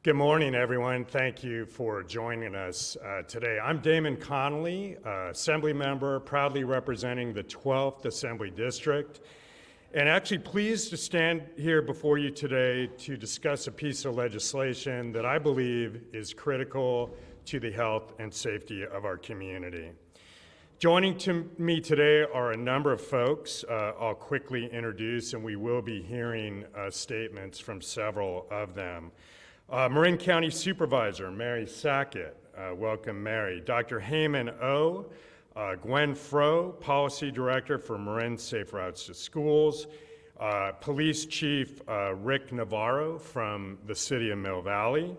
Good morning, everyone. Thank you for joining us today. I'm Damon Connolly, Assemblymember, proudly representing the 12th Assembly District, and actually pleased to stand here before you today to discuss a piece of legislation that I believe is critical to the health and safety of our community. Joining me today are a number of folks I'll quickly introduce, and we will be hearing statements from several of them. Marin County Supervisor Mary Sackett, welcome Mary. Dr. Heyman O, Gwen Froh, Policy Director for Marin Safe Routes to Schools, Police Chief Rick Navarro from the City of Mill Valley.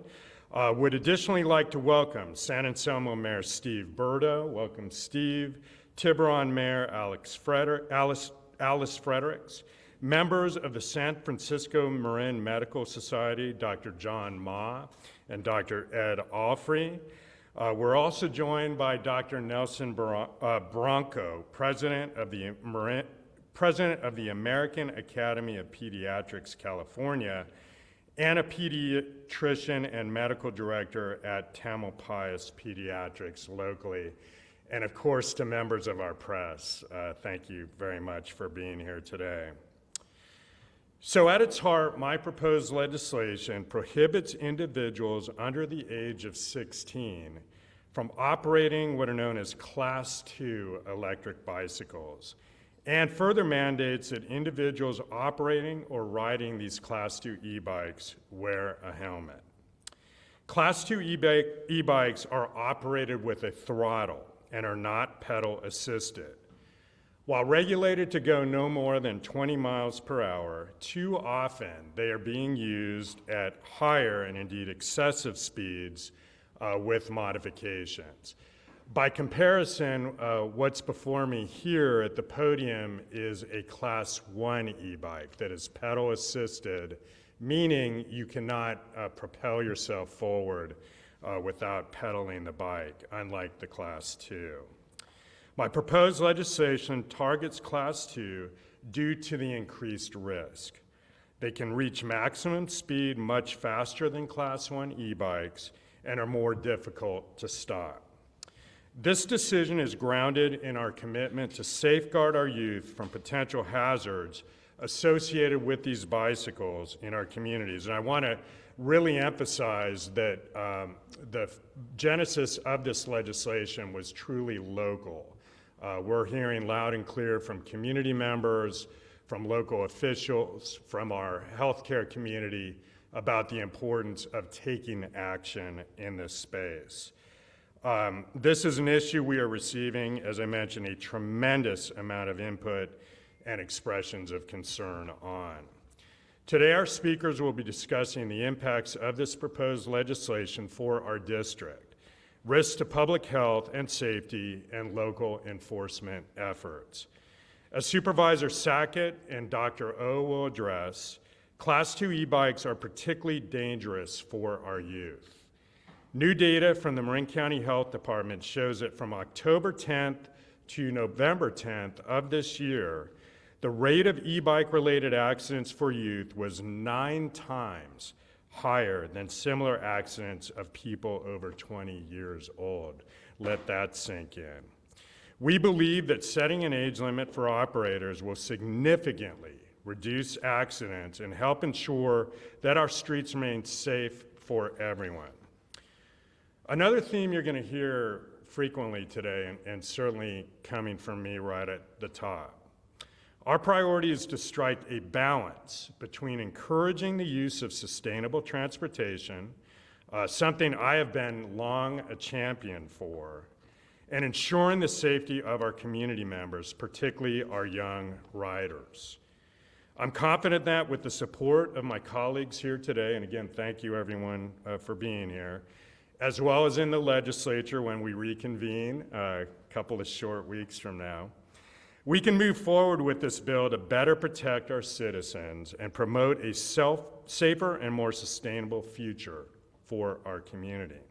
Would additionally like to welcome San Anselmo Mayor Steve Burdo, welcome Steve, Tiburon Mayor Alice Fredericks, members of the San Francisco Marin Medical Society, Dr. John Ma and Dr. Ed Alfrey. We're also joined by Dr. Nelson Bronco, President of the American Academy of Pediatrics, California, and a pediatrician and medical director at Tamalpais Pediatrics locally. And of course, to members of our press, thank you very much for being here today. So at its heart, my proposed legislation prohibits individuals under the age of 16 from operating what are known as Class II electric bicycles, and further mandates that individuals operating or riding these Class II e-bikes wear a helmet. Class II e-bikes are operated with a throttle and are not pedal assisted. While regulated to go no more than 20 miles per hour, too often they are being used at higher and indeed excessive speeds with modifications. By comparison, what's before me here at the podium is a Class I e-bike that is pedal assisted, meaning you cannot propel yourself forward without pedaling the bike, unlike the Class II. My proposed legislation targets Class II due to the increased risk. They can reach maximum speed much faster than Class I e-bikes and are more difficult to stop. This decision is grounded in our commitment to safeguard our youth from potential hazards associated with these bicycles in our communities. And I want to really emphasize that the genesis of this legislation was truly local. We're hearing loud and clear from community members, from local officials, from our healthcare community about the importance of taking action in this space. This is an issue we are receiving, as I mentioned, a tremendous amount of input and expressions of concern on. Today, our speakers will be discussing the impacts of this proposed legislation for our district, risks to public health and safety, and local enforcement efforts. As Supervisor Sackett and Dr. O will address, Class II e-bikes are particularly dangerous for our youth. New data from the Marin County Health Department shows that from October 10th to November 10th of this year, the rate of e-bike related accidents for youth was 9 times higher than similar accidents of people over 20 years old. Let that sink in. We believe that setting an age limit for operators will significantly reduce accidents and help ensure that our streets remain safe for everyone. Another theme you're going to hear frequently today, and certainly coming from me right at the top, our priority is to strike a balance between encouraging the use of sustainable transportation, something I have been long a champion for, and ensuring the safety of our community members, particularly our young riders. I'm confident that with the support of my colleagues here today, and again, thank you everyone for being here, as well as in the legislature when we reconvene a couple of short weeks from now, we can move forward with this bill to better protect our citizens and promote a safer and more sustainable future for our community.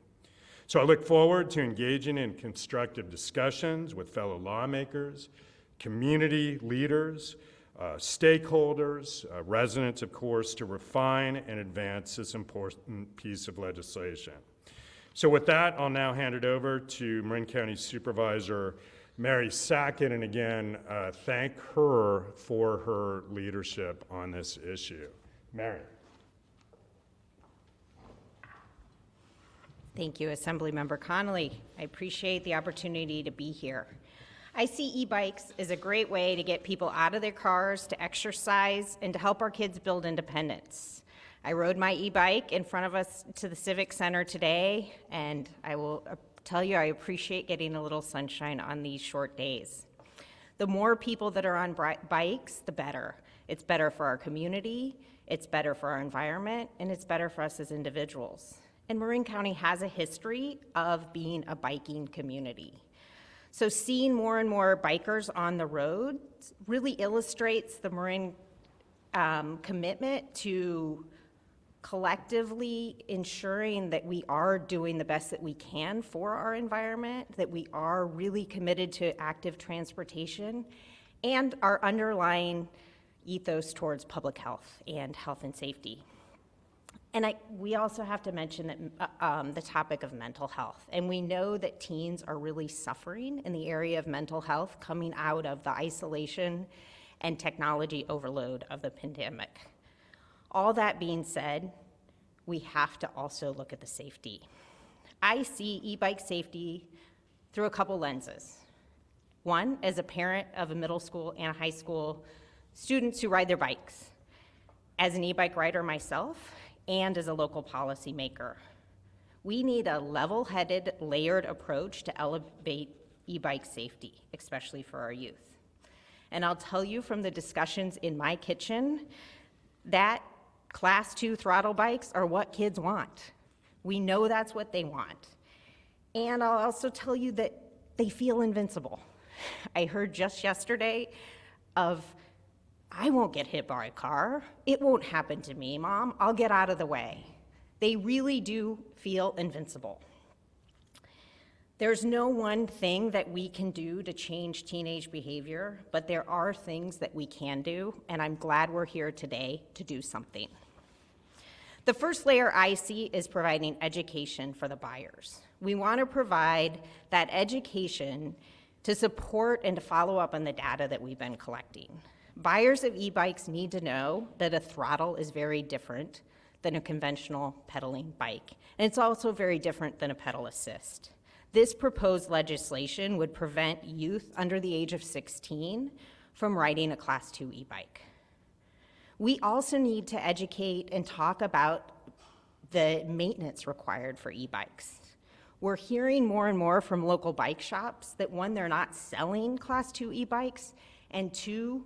So I look forward to engaging in constructive discussions with fellow lawmakers, community leaders, stakeholders, residents, of course, to refine and advance this important piece of legislation. So with that, I'll now hand it over to Marin County Supervisor Mary Sackett, and again, thank her for her leadership on this issue. Mary. Thank you, Assemblymember Connolly. I appreciate the opportunity to be here. I see e-bikes as a great way to get people out of their cars, to exercise, and to help our kids build independence. I rode my e-bike in front of us to the Civic Center today, and I will tell you I appreciate getting a little sunshine on these short days. The more people that are on bikes, the better. It's better for our community, it's better for our environment, and it's better for us as individuals. And Marin County has a history of being a biking community. So seeing more and more bikers on the roads really illustrates the Marin commitment to collectively ensuring that we are doing the best that we can for our environment, that we are really committed to active transportation, and our underlying ethos towards public health and safety. And we also have to mention that the topic of mental health. And we know that teens are really suffering in the area of mental health coming out of the isolation and technology overload of the pandemic. All that being said, we have to also look at the safety. I see e-bike safety through a couple lenses. One, as a parent of a middle school and a high school students who ride their bikes. As an e-bike rider myself, and as a local policymaker. We need a level-headed, layered approach to elevate e-bike safety, especially for our youth. And I'll tell you from the discussions in my kitchen that Class 2 throttle bikes are what kids want. We know that's what they want. And I'll also tell you that they feel invincible. I heard just yesterday of, I won't get hit by a car. It won't happen to me, Mom. I'll get out of the way. They really do feel invincible. There's no one thing that we can do to change teenage behavior, but there are things that we can do, and I'm glad we're here today to do something. The first layer I see is providing education for the buyers. We want to provide that education to support and to follow up on the data that we've been collecting. Buyers of e-bikes need to know that a throttle is very different than a conventional pedaling bike, and it's also very different than a pedal assist. This proposed legislation would prevent youth under the age of 16 from riding a Class 2 e-bike. We also need to educate and talk about the maintenance required for e-bikes. We're hearing more and more from local bike shops that one, they're not selling Class 2 e-bikes, and two,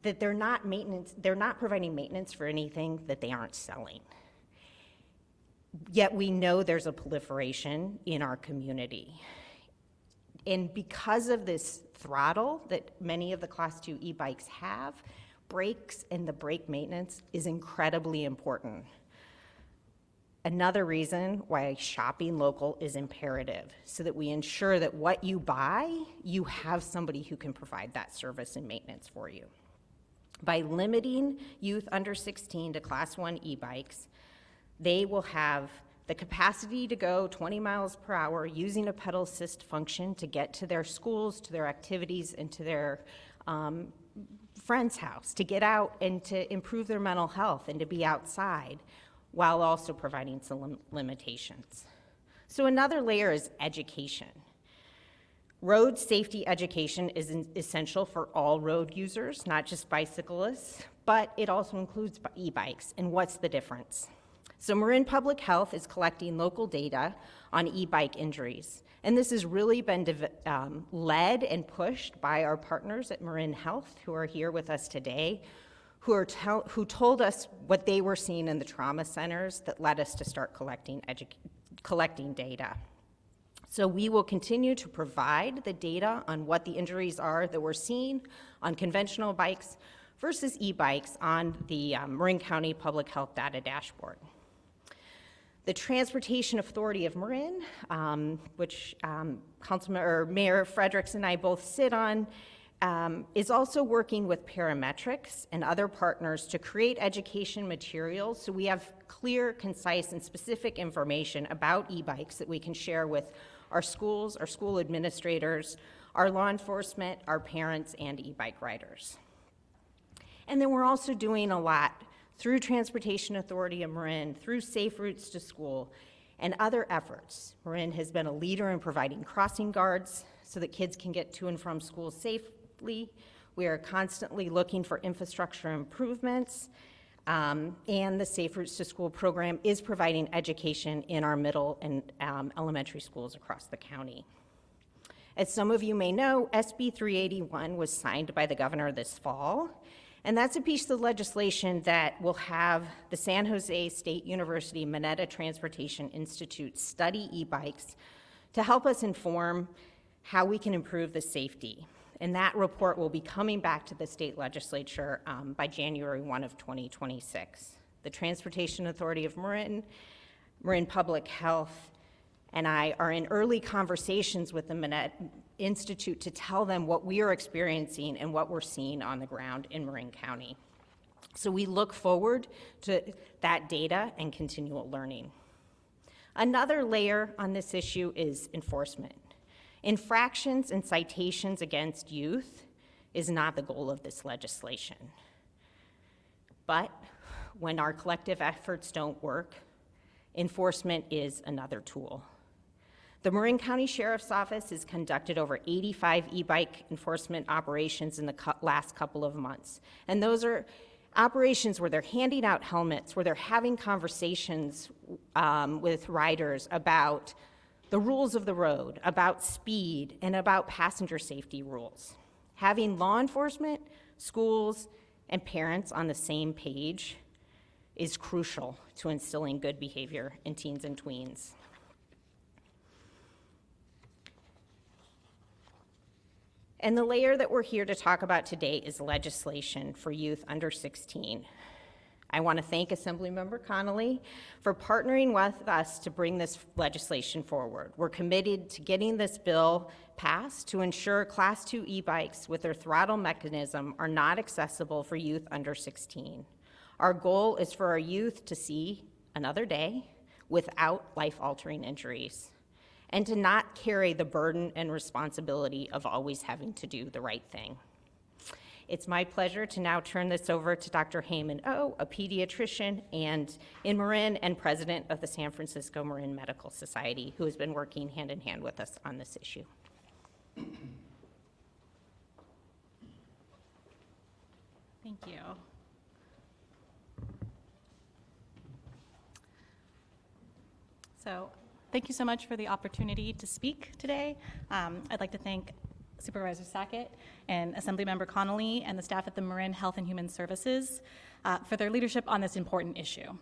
that they're not providing maintenance for anything that they aren't selling. Yet we know there's a proliferation in our community. And because of this throttle that many of the Class 2 e-bikes have, brakes and the brake maintenance is incredibly important. Another reason why shopping local is imperative, so that we ensure that what you buy, you have somebody who can provide that service and maintenance for you. By limiting youth under 16 to Class 1 e-bikes, they will have the capacity to go 20 miles per hour using a pedal assist function to get to their schools, to their activities, and to their friend's house, to get out and to improve their mental health and to be outside, while also providing some limitations. So another layer is education. Road safety education is essential for all road users, not just bicyclists, but it also includes e-bikes. And what's the difference? So Marin Public Health is collecting local data on e-bike injuries. And this has really been led and pushed by our partners at Marin Health, who are here with us today, who told us what they were seeing in the trauma centers that led us to start collecting data. So we will continue to provide the data on what the injuries are that we're seeing on conventional bikes versus e-bikes on the Marin County Public Health Data Dashboard. The Transportation Authority of Marin, which Mayor Fredericks and I both sit on, is also working with parametrics and other partners to create education materials so we have clear, concise, and specific information about e-bikes that we can share with our schools, our school administrators, our law enforcement, our parents, and e-bike riders. And then we're also doing a lot through Transportation Authority of Marin, through Safe Routes to School, and other efforts. Marin has been a leader in providing crossing guards so that kids can get to and from school safely. We are constantly looking for infrastructure improvements, and the Safe Routes to School program is providing education in our middle and elementary schools across the county. As some of you may know, SB 381 was signed by the governor this fall, and that's a piece of legislation that will have the San Jose State University Mineta Transportation Institute study e-bikes to help us inform how we can improve the safety. And that report will be coming back to the state legislature by January 1 of 2026. The Transportation Authority of Marin, Marin Public Health, and I are in early conversations with the Mineta Institute to tell them what we are experiencing and what we're seeing on the ground in Marin County. So we look forward to that data and continual learning. Another layer on this issue is enforcement. Infractions and citations against youth is not the goal of this legislation. But when our collective efforts don't work, enforcement is another tool. The Marin County Sheriff's Office has conducted over 85 e-bike enforcement operations in the last couple of months. And those are operations where they're handing out helmets, where they're having conversations with riders about the rules of the road, about speed, and about passenger safety rules. Having law enforcement, schools, and parents on the same page is crucial to instilling good behavior in teens and tweens. And the layer that we're here to talk about today is legislation for youth under 16. I want to thank Assemblymember Connolly for partnering with us to bring this legislation forward. We're committed to getting this bill passed to ensure Class 2 e-bikes with their throttle mechanism are not accessible for youth under 16. Our goal is for our youth to see another day without life-altering injuries, and to not carry the burden and responsibility of always having to do the right thing. It's my pleasure to now turn this over to Dr. Damon, a pediatrician and in Marin and president of the San Francisco Marin Medical Society, who has been working hand in hand with us on this issue. Thank you. So, thank you so much for the opportunity to speak today. I'd like to thank Supervisor Sackett and Assemblymember Connolly and the staff at the Marin Health and Human Services for their leadership on this important issue.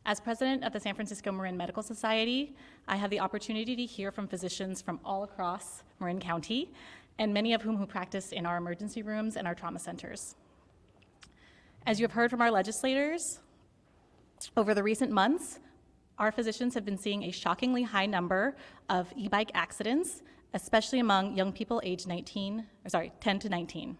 As president of the San Francisco Marin Medical Society, I have the opportunity to hear from physicians from all across Marin County, and many of whom practice in our emergency rooms and our trauma centers. As you have heard from our legislators, over the recent months, our physicians have been seeing a shockingly high number of e-bike accidents, especially among young people aged 10 to 19.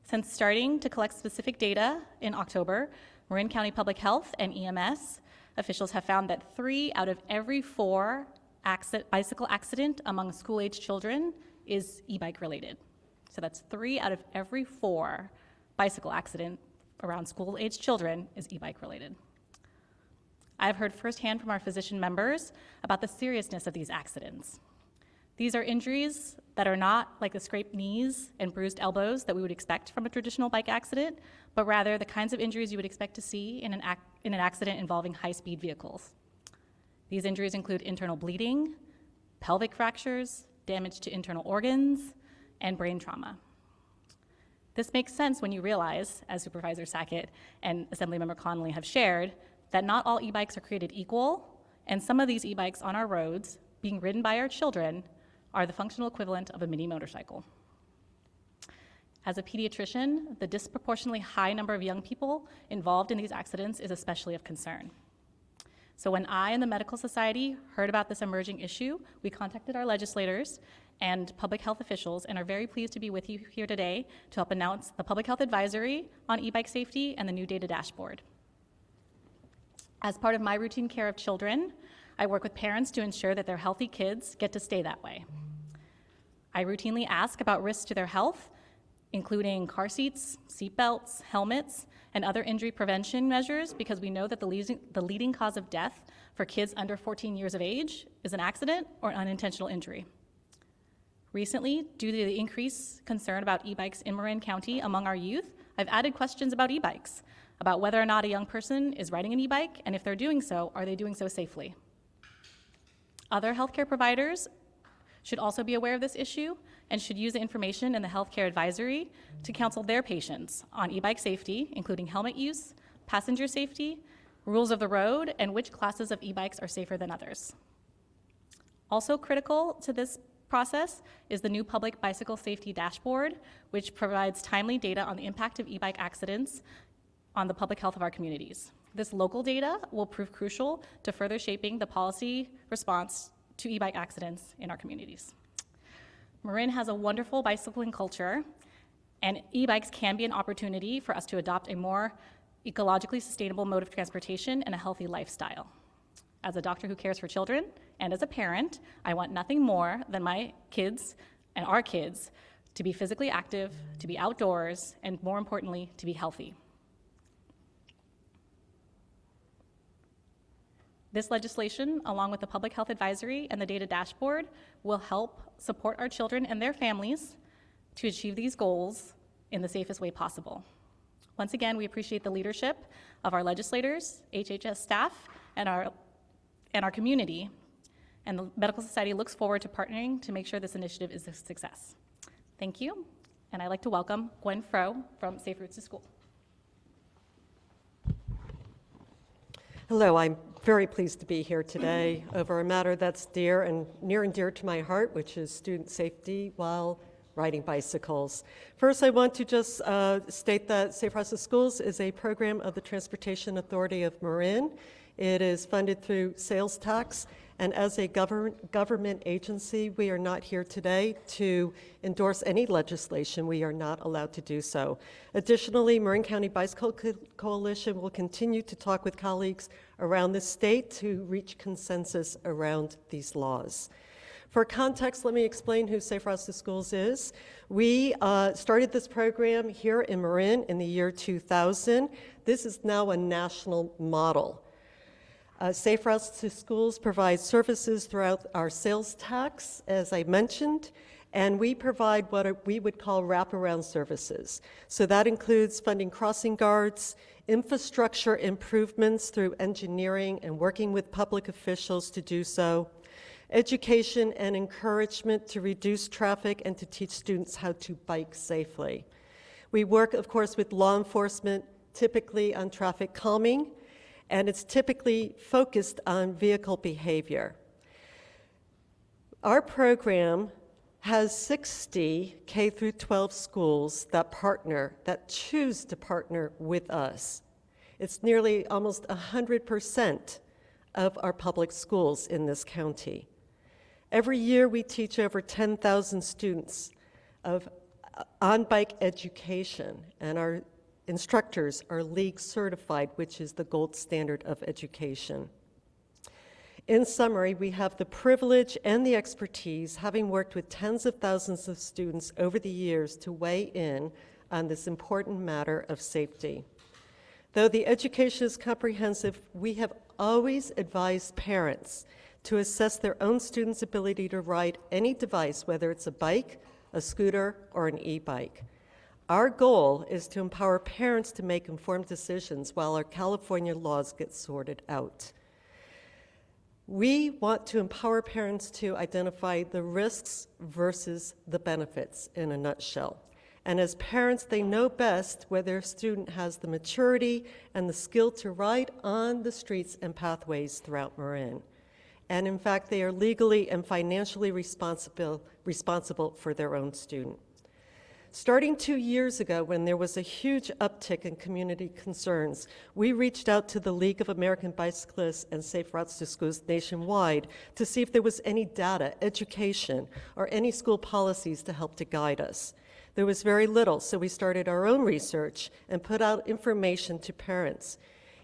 Since starting to collect specific data in October, Marin County Public Health and EMS officials have found that 3 out of every 4 bicycle accident among school-age children is e-bike related. So that's 3 out of every 4 bicycle accident around school-age children is e-bike related. I've heard firsthand from our physician members about the seriousness of these accidents. These are injuries that are not like the scraped knees and bruised elbows that we would expect from a traditional bike accident, but rather the kinds of injuries you would expect to see in an accident involving high-speed vehicles. These injuries include internal bleeding, pelvic fractures, damage to internal organs, and brain trauma. This makes sense when you realize, as Supervisor Sackett and Assemblymember Connolly have shared, that not all e-bikes are created equal, and some of these e-bikes on our roads, being ridden by our children, are the functional equivalent of a mini motorcycle. As a pediatrician, the disproportionately high number of young people involved in these accidents is especially of concern. So when I and the Medical Society heard about this emerging issue, we contacted our legislators and public health officials, and are very pleased to be with you here today to help announce the Public Health Advisory on e-bike safety and the new data dashboard. As part of my routine care of children, I work with parents to ensure that their healthy kids get to stay that way. I routinely ask about risks to their health, including car seats, seat belts, helmets, and other injury prevention measures, because we know that the leading cause of death for kids under 14 years of age is an accident or an unintentional injury. Recently, due to the increased concern about e-bikes in Marin County among our youth, I've added questions about e-bikes, about whether or not a young person is riding an e-bike, and if they're doing so, are they doing so safely? Other healthcare providers should also be aware of this issue and should use the information in the healthcare advisory to counsel their patients on e-bike safety, including helmet use, passenger safety, rules of the road, and which classes of e-bikes are safer than others. Also critical to this process is the new public bicycle safety dashboard, which provides timely data on the impact of e-bike accidents on the public health of our communities. This local data will prove crucial to further shaping the policy response to e-bike accidents in our communities. Marin has a wonderful bicycling culture, and e-bikes can be an opportunity for us to adopt a more ecologically sustainable mode of transportation and a healthy lifestyle. As a doctor who cares for children, and as a parent, I want nothing more than my kids and our kids to be physically active, to be outdoors, and more importantly, to be healthy. This legislation, along with the Public Health Advisory and the Data Dashboard, will help support our children and their families to achieve these goals in the safest way possible. Once again, we appreciate the leadership of our legislators, HHS staff, and our community, and the Medical Society looks forward to partnering to make sure this initiative is a success. Thank you, and I'd like to welcome Gwen Froh from Safe Routes to School. Hello, I'm very pleased to be here today over a matter that's near and dear to my heart, which is student safety while riding bicycles. First, I want to just state that Safe Routes to Schools is a program of the Transportation Authority of Marin. It is funded through sales tax, and as a government agency, we are not here today to endorse any legislation. We are not allowed to do so. Additionally, Marin County Bicycle Coalition will continue to talk with colleagues around the state to reach consensus around these laws. For context, let me explain who Safe Routes to Schools is. We started this program here in Marin in the year 2000. This is now a national model. Safe Routes to Schools provides services throughout our sales tax, as I mentioned, and we provide what we would call wraparound services. So that includes funding crossing guards, infrastructure improvements through engineering and working with public officials to do so, education and encouragement to reduce traffic and to teach students how to bike safely. We work, of course, with law enforcement, typically on traffic calming, and it's typically focused on vehicle behavior. Our program has 60 K through 12 schools that choose to partner with us. It's nearly almost 100% of our public schools in this county. Every year we teach over 10,000 students of on-bike education, and our instructors are league certified, which is the gold standard of education. In summary, we have the privilege and the expertise, having worked with tens of thousands of students over the years, to weigh in on this important matter of safety. Though the education is comprehensive, we have always advised parents to assess their own students' ability to ride any device, whether it's a bike, a scooter, or an e-bike. Our goal is to empower parents to make informed decisions while our California laws get sorted out. We want to empower parents to identify the risks versus the benefits in a nutshell. And as parents, they know best whether a student has the maturity and the skill to ride on the streets and pathways throughout Marin. And in fact, they are legally and financially responsible for their own student. starting 2 years ago, when there was a huge uptick in community concerns, we reached out to the League of American Bicyclists and Safe Routes to Schools nationwide to see if there was any data, education, or any school policies to help to guide us. There was very little, so we started our own research and put out information to parents.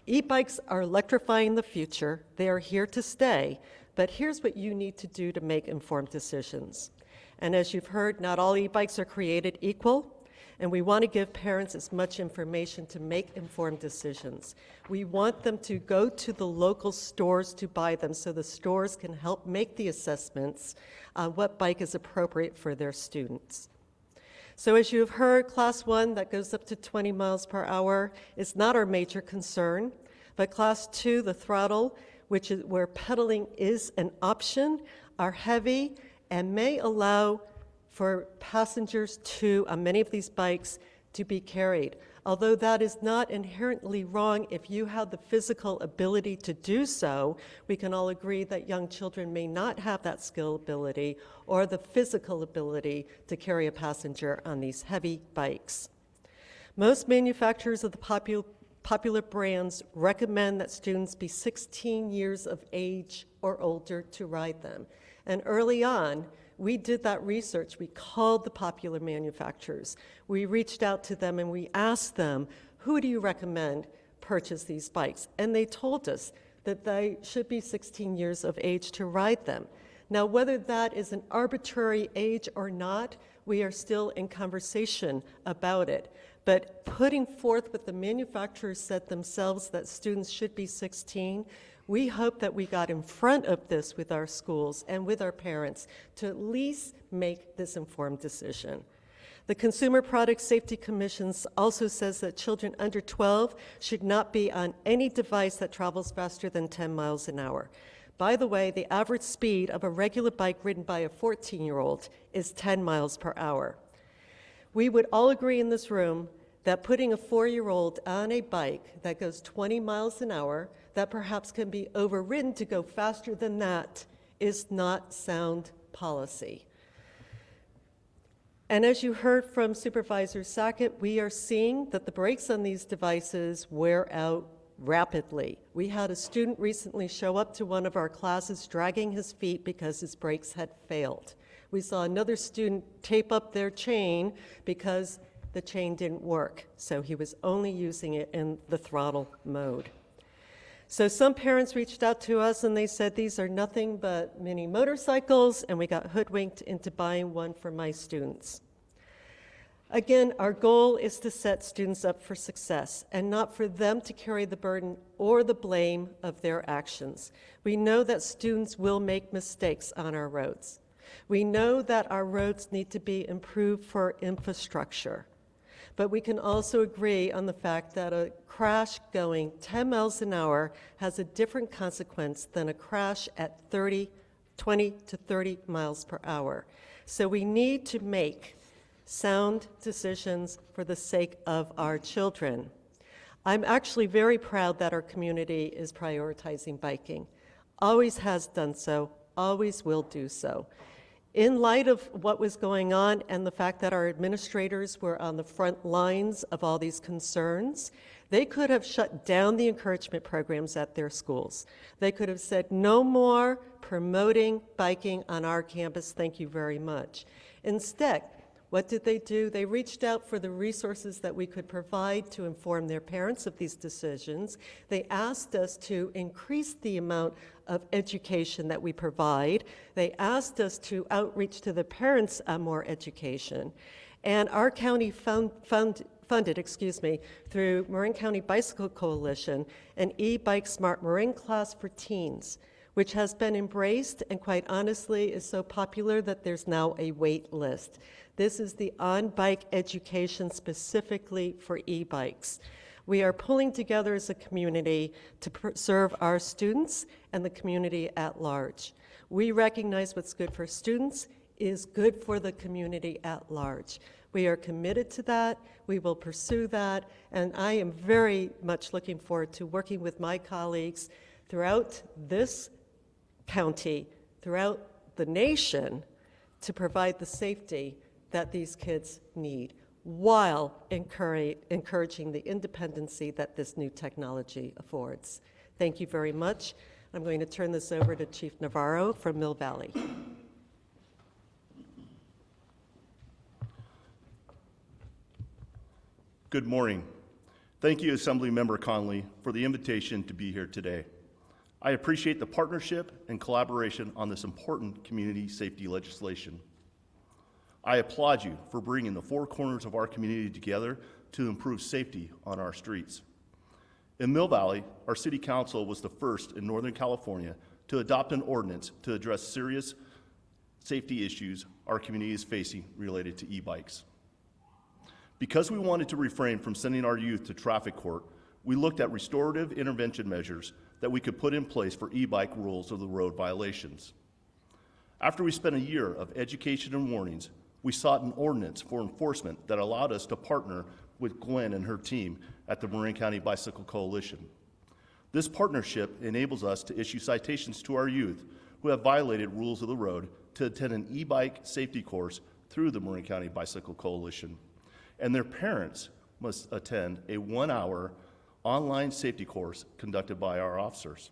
E-bikes are electrifying the future. They are here to stay, but here's what you need to do to make informed decisions. And as you've heard, not all e-bikes are created equal, and we want to give parents as much information to make informed decisions. We want them to go to the local stores to buy them so the stores can help make the assessments on what bike is appropriate for their students. So as you've heard, Class 1, that goes up to 20 miles per hour, is not our major concern, but Class 2, the throttle, which is where pedaling is an option, are heavy and may allow for passengers on many of these bikes to be carried. Although that is not inherently wrong if you have the physical ability to do so, we can all agree that young children may not have that skill ability or the physical ability to carry a passenger on these heavy bikes. Most manufacturers of the popular brands recommend that students be 16 years of age or older to ride them. And early on, we did that research. We called the popular manufacturers. We reached out to them and we asked them, who do you recommend purchase these bikes? And they told us that they should be 16 years of age to ride them. Now, whether that is an arbitrary age or not, we are still in conversation about it. But putting forth what the manufacturers said themselves, that students should be 16, we hope that we got in front of this with our schools and with our parents to at least make this informed decision. The Consumer Product Safety Commission also says that children under 12 should not be on any device that travels faster than 10 miles an hour. By the way, the average speed of a regular bike ridden by a 14-year-old is 10 miles per hour. We would all agree in this room that putting a 4-year-old on a bike that goes 20 miles an hour, that perhaps can be overridden to go faster than that, is not sound policy. And as you heard from Supervisor Sackett, we are seeing that the brakes on these devices wear out rapidly. We had a student recently show up to one of our classes dragging his feet because his brakes had failed. We saw another student tape up their chain because the chain didn't work, so he was only using it in the throttle mode. So some parents reached out to us and they said, these are nothing but mini motorcycles, and we got hoodwinked into buying one for my students. Again, our goal is to set students up for success and not for them to carry the burden or the blame of their actions. We know that students will make mistakes on our roads. We know that our roads need to be improved for infrastructure. But we can also agree on the fact that a crash going 10 miles an hour has a different consequence than a crash at 20 to 30 miles per hour. So we need to make sound decisions for the sake of our children. I'm actually very proud that our community is prioritizing biking. Always has done so, always will do so. In light of what was going on and the fact that our administrators were on the front lines of all these concerns, they could have shut down the encouragement programs at their schools. They could have said, no more promoting biking on our campus, thank you very much. Instead, what did they do? They reached out for the resources that we could provide to inform their parents of these decisions. They asked us to increase the amount of education that we provide. They asked us to outreach to the parents on more education. And our county funded, through Marin County Bicycle Coalition, an e-bike smart Marin class for teens, which has been embraced and quite honestly is so popular that there's now a wait list. This is the on-bike education specifically for e-bikes. We are pulling together as a community to serve our students and the community at large. We recognize what's good for students is good for the community at large. We are committed to that. We will pursue that. And I am very much looking forward to working with my colleagues throughout this county, throughout the nation, to provide the safety that these kids need while encouraging the independency that this new technology affords. Thank you very much. I'm going to turn this over to Chief Navarro from Mill Valley. Good morning. Thank you, Assemblymember Connolly, for the invitation to be here today. I appreciate the partnership and collaboration on this important community safety legislation. I applaud you for bringing the four corners of our community together to improve safety on our streets. In Mill Valley, our City Council was the first in Northern California to adopt an ordinance to address serious safety issues our community is facing related to e-bikes. Because we wanted to refrain from sending our youth to traffic court, we looked at restorative intervention measures that we could put in place for e-bike rules of the road violations. After we spent a year of education and warnings, we sought an ordinance for enforcement that allowed us to partner with Gwen and her team at the Marin County Bicycle Coalition. This partnership enables us to issue citations to our youth who have violated rules of the road to attend an e-bike safety course through the Marin County Bicycle Coalition, and their parents must attend a 1-hour online safety course conducted by our officers.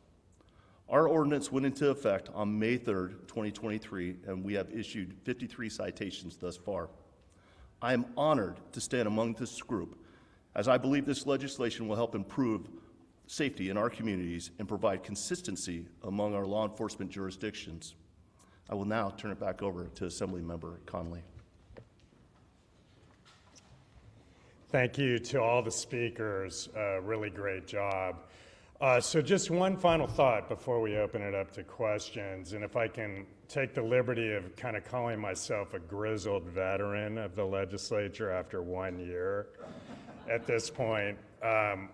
Our ordinance went into effect on May 3rd, 2023, and we have issued 53 citations thus far. I am honored to stand among this group, as I believe this legislation will help improve safety in our communities and provide consistency among our law enforcement jurisdictions. I will now turn it back over to Assemblymember Connolly. Thank you to all the speakers. Really great job. So just one final thought before we open it up to questions, and if I can take the liberty of kind of calling myself a grizzled veteran of the legislature after 1 year at this point,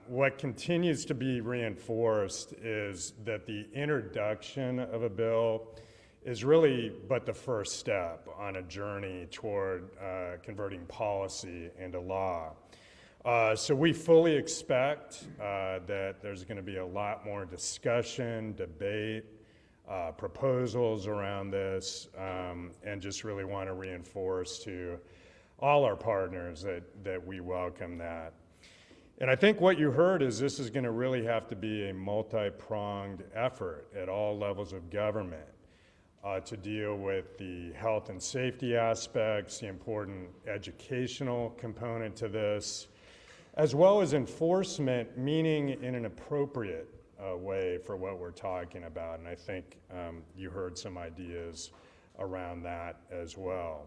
what continues to be reinforced is that the introduction of a bill is really but the first step on a journey toward converting policy into law. So we fully expect that there's going to be a lot more discussion, debate, proposals around this, and just really want to reinforce to all our partners that we welcome that. And I think what you heard is this is going to really have to be a multi-pronged effort at all levels of government to deal with the health and safety aspects, the important educational component to this, as well as enforcement, meaning in an appropriate way for what we're talking about. And I think you heard some ideas around that as well.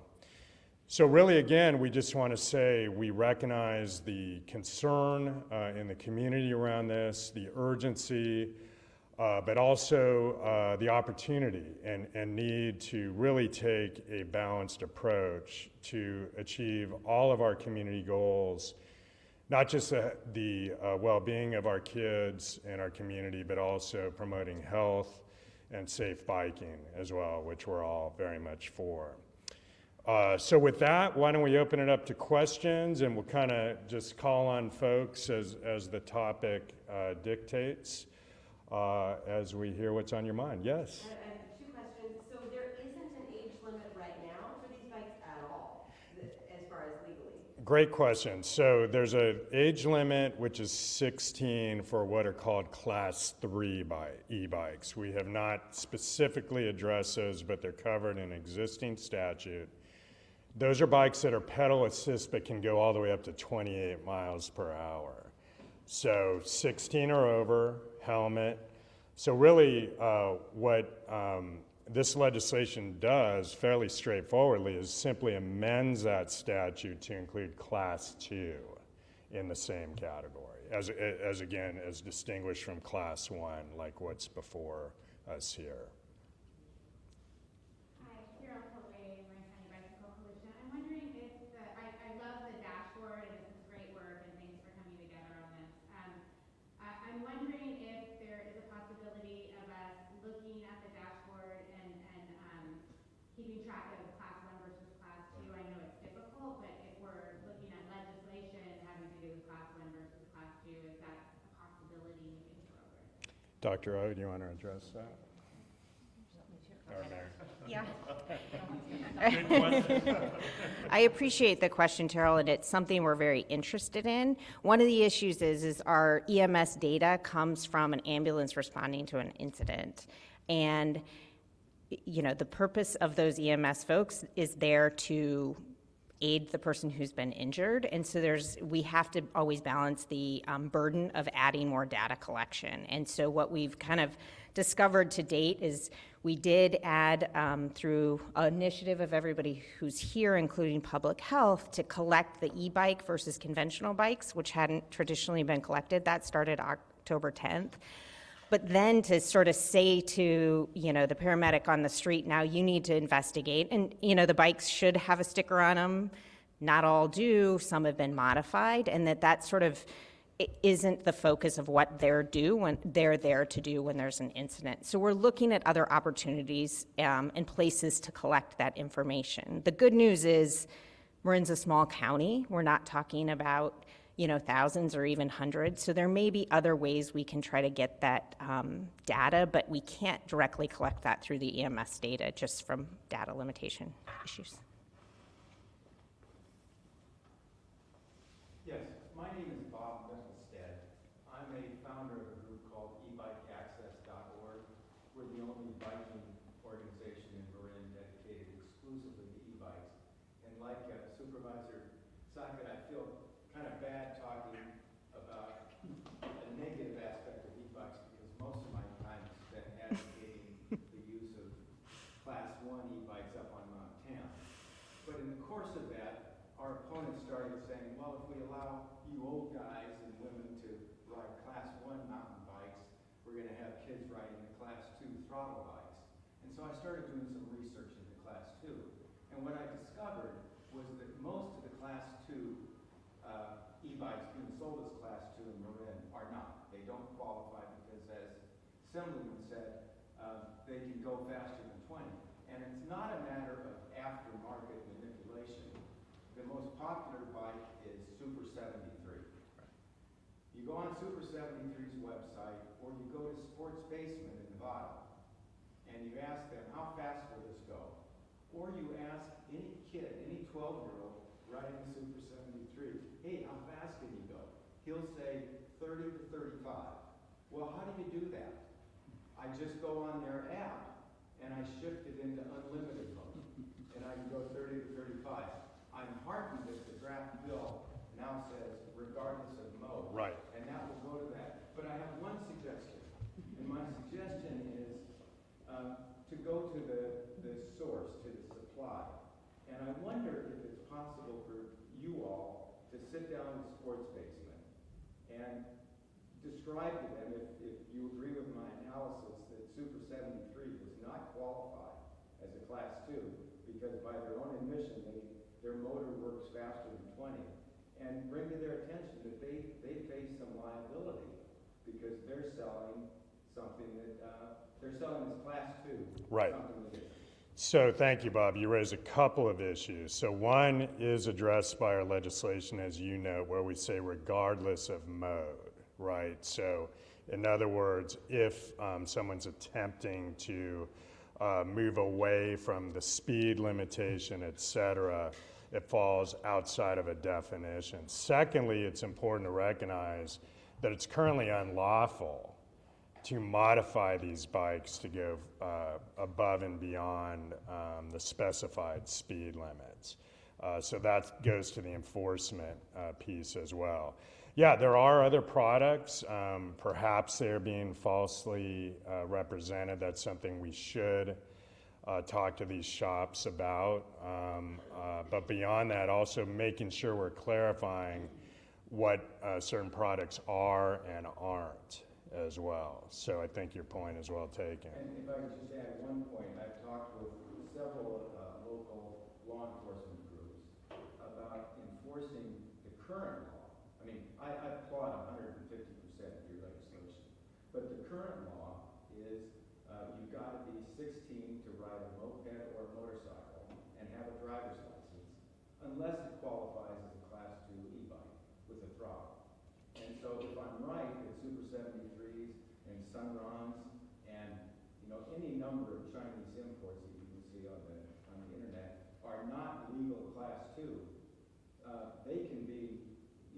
So really, again, we just want to say we recognize the concern in the community around this, the urgency, but also the opportunity and need to really take a balanced approach to achieve all of our community goals, not just the well-being of our kids and our community, but also promoting health and safe biking as well, which we're all very much for. So with that, why don't we open it up to questions, and we'll kind of just call on folks as the topic dictates, as we hear what's on your mind. Yes? I have two questions. So there isn't an age limit right now for these bikes at all, as far as legally? Great question. So there's an age limit, which is 16 for what are called Class 3 e-bikes. We have not specifically addressed those, but they're covered in existing statute. Those are bikes that are pedal assist but can go all the way up to 28 miles per hour. So 16 or over, helmet. So really what this legislation does fairly straightforwardly is simply amends that statute to include Class 2 in the same category, as again, as distinguished from Class 1, like what's before us here. Keeping track of class 1 versus class 2. I know it's difficult, but if we're looking at legislation having to do with class 1 versus class 2, is that a possibility in future program? Dr. O, do you want to address that? or Marin? Yeah. Good question. I appreciate the question, Terrell, and it's something we're very interested in. One of the issues is our EMS data comes from an ambulance responding to an incident. And, you know, the purpose of those EMS folks is there to aid the person who's been injured. And so we have to always balance the burden of adding more data collection. And so what we've kind of discovered to date is we did add, through an initiative of everybody who's here, including public health, to collect the e-bike versus conventional bikes, which hadn't traditionally been collected. That started October 10th. But then to sort of say to, you know, the paramedic on the street, now you need to investigate. And, you know, the bikes should have a sticker on them. Not all do. Some have been modified. And that sort of isn't the focus of what they're there to do when there's an incident. So we're looking at other opportunities and places to collect that information. The good news is Marin's a small county. We're not talking about, you know, thousands or even hundreds. So there may be other ways we can try to get that data, but we can't directly collect that through the EMS data just from data limitation issues. Yes, my name is Bob Mickelstead. I'm a founder of a group called ebikeaccess.org. We're the only biking organization in Marin dedicated exclusively to e-bikes. And like Supervisor Sackett, I feel kind of bad talking about a negative aspect of e-bikes because most of my time is spent advocating the use of Class 1 e-bikes up on Mount Tam. But in the course of that, our opponents started saying, well, if we allow you old guys and women to ride Class 1 mountain bikes, we're going to have kids riding the Class 2 throttle bikes. And so I started doing some research into Class 2. And what I discovered was that most of the Class 2 e-bikes being sold as Class 2 in Marin are not. They don't qualify because, as Assemblyman said, they can go faster than 20. And it's not a matter of aftermarket manipulation. The most popular bike is Super 73. You go on Super 73's website, or you go to Sports Basement in Nevada, and you ask them, how fast will this go? Or you ask any kid, any 12-year-old riding a Super 73, hey, how fast can you go? He'll say 30 to 35. Well, how do you do that? I just go on their app, and I shift it into unlimited mode, and I can go 30 to 35. I'm heartened that the draft bill now says regardless of mode. Right. And that will go to that. But I have one suggestion. And my suggestion is to go to the source, to the supply. And I wonder if it's possible for you all to sit down in Sports Basement and describe to them, if you agree with my analysis, that Super 73 does not qualify as a Class 2 because by their own admission, their motor works faster than 20, and bring to their attention that they face some liability because they're selling something that they're selling as Class 2. Right. Something that isn't. So thank you, Bob. You raise a couple of issues. So one is addressed by our legislation, as you know, where we say regardless of mode, right? So in other words, if someone's attempting to move away from the speed limitation, et cetera, it falls outside of a definition. Secondly, it's important to recognize that it's currently unlawful to modify these bikes to go above and beyond the specified speed limits. So that goes to the enforcement piece as well. Yeah, there are other products. Perhaps they're being falsely represented. That's something we should talk to these shops about. But beyond that, also making sure we're clarifying what certain products are and aren't as well. So I think your point is well taken. And if I could just add one point, I've talked with several local law enforcement groups about enforcing the current law. I mean, I applaud 150% of your legislation, but the current law is you've got to be 16 to ride a moped or a motorcycle and have a driver's license, unless it qualifies as a Class 2 e-bike with a throttle. And so if I'm right, that Super 73s and Sunrons and any number of Chinese imports that you can see on the internet are not legal class 2. They can be,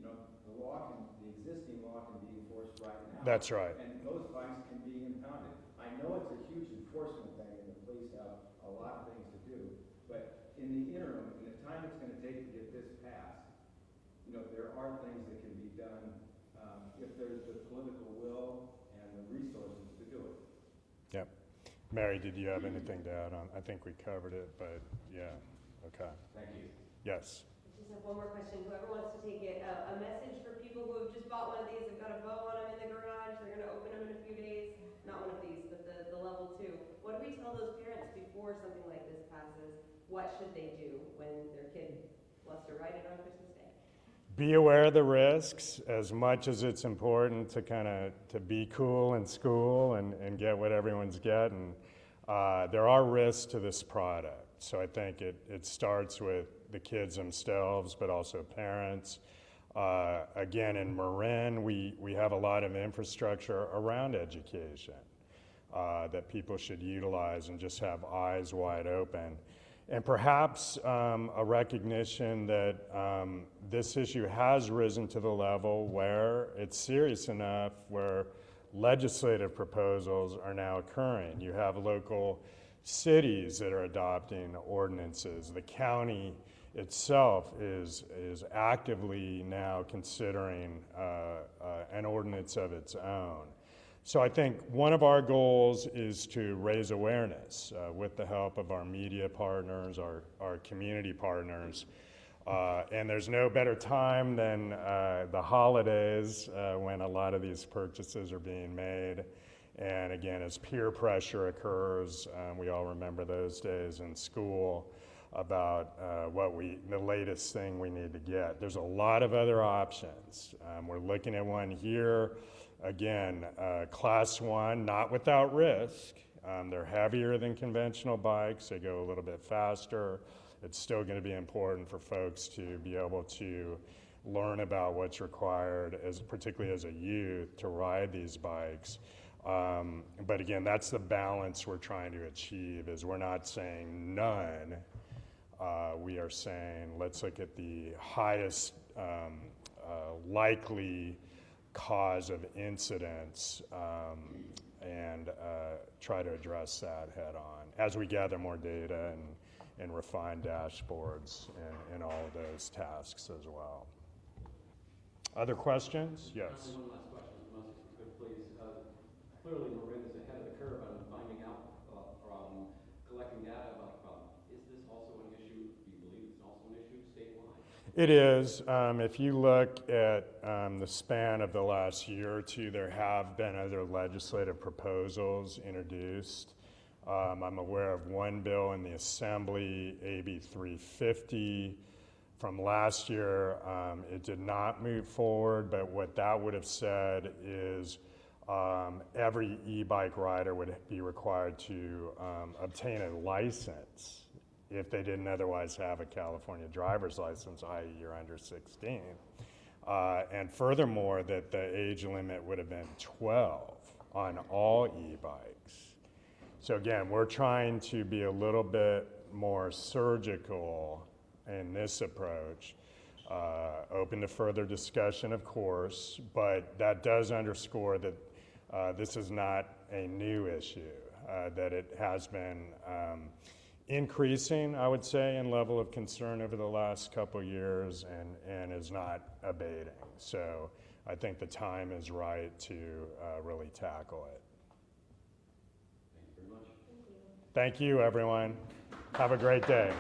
the existing law can be enforced right now. That's right. And those bikes can be impounded. I know it's a huge enforcement thing, and the police have a lot of things to do, but in the interim, in the time it's going to take to get this passed, there are things that can be done if there's the political will and the resources to do it. Yep. Mary, did you have anything to add on? I think we covered it, but yeah, okay. Thank you. Yes. I just have one more question. Whoever wants to take it, a message for people who have just bought one of these, have got a bow on them in the garage, they're gonna open them in a few days. Not one of these, but the level 2. What do we tell those parents before something like this passes? What should they do when their kid wants to ride it on Christmas Day? Be aware of the risks as much as it's important to to be cool in school and get what everyone's getting. There are risks to this product. So I think it starts with the kids themselves, but also parents. Again, in Marin, we have a lot of infrastructure around education that people should utilize and just have eyes wide open. And perhaps a recognition that this issue has risen to the level where it's serious enough where legislative proposals are now occurring. You have local cities that are adopting ordinances. The county itself is actively now considering an ordinance of its own. So I think one of our goals is to raise awareness with the help of our media partners, our community partners. And there's no better time than the holidays when a lot of these purchases are being made. And again, as peer pressure occurs, we all remember those days in school about the latest thing we need to get. There's a lot of other options. We're looking at one here. Again, class 1, not without risk. They're heavier than conventional bikes. They go a little bit faster. It's still going to be important for folks to be able to learn about what's required, particularly as a youth, to ride these bikes. But again, that's the balance we're trying to achieve, is we're not saying none. We are saying let's look at the highest likely cause of incidents and try to address that head on as we gather more data and refine dashboards and all of those tasks as well. Other questions? Yes. One last question, unless if you could please. Clearly Marin is ahead of the curve on finding out from collecting data about the problem. Is this also an issue, do you believe it's also an issue statewide? It is. If you look at the span of the last year or two, there have been other legislative proposals introduced. I'm aware of one bill in the Assembly, AB 350, from last year. It did not move forward, but what that would have said is every e-bike rider would be required to obtain a license if they didn't otherwise have a California driver's license, i.e. you're under 16. And furthermore, that the age limit would have been 12 on all e-bikes. So again, we're trying to be a little bit more surgical in this approach. Open to further discussion, of course, but that does underscore that this is not a new issue, that it has been increasing, I would say, in level of concern over the last couple years and is not abating. So I think the time is right to really tackle it. Thank you very much. Thank you, everyone. Have a great day.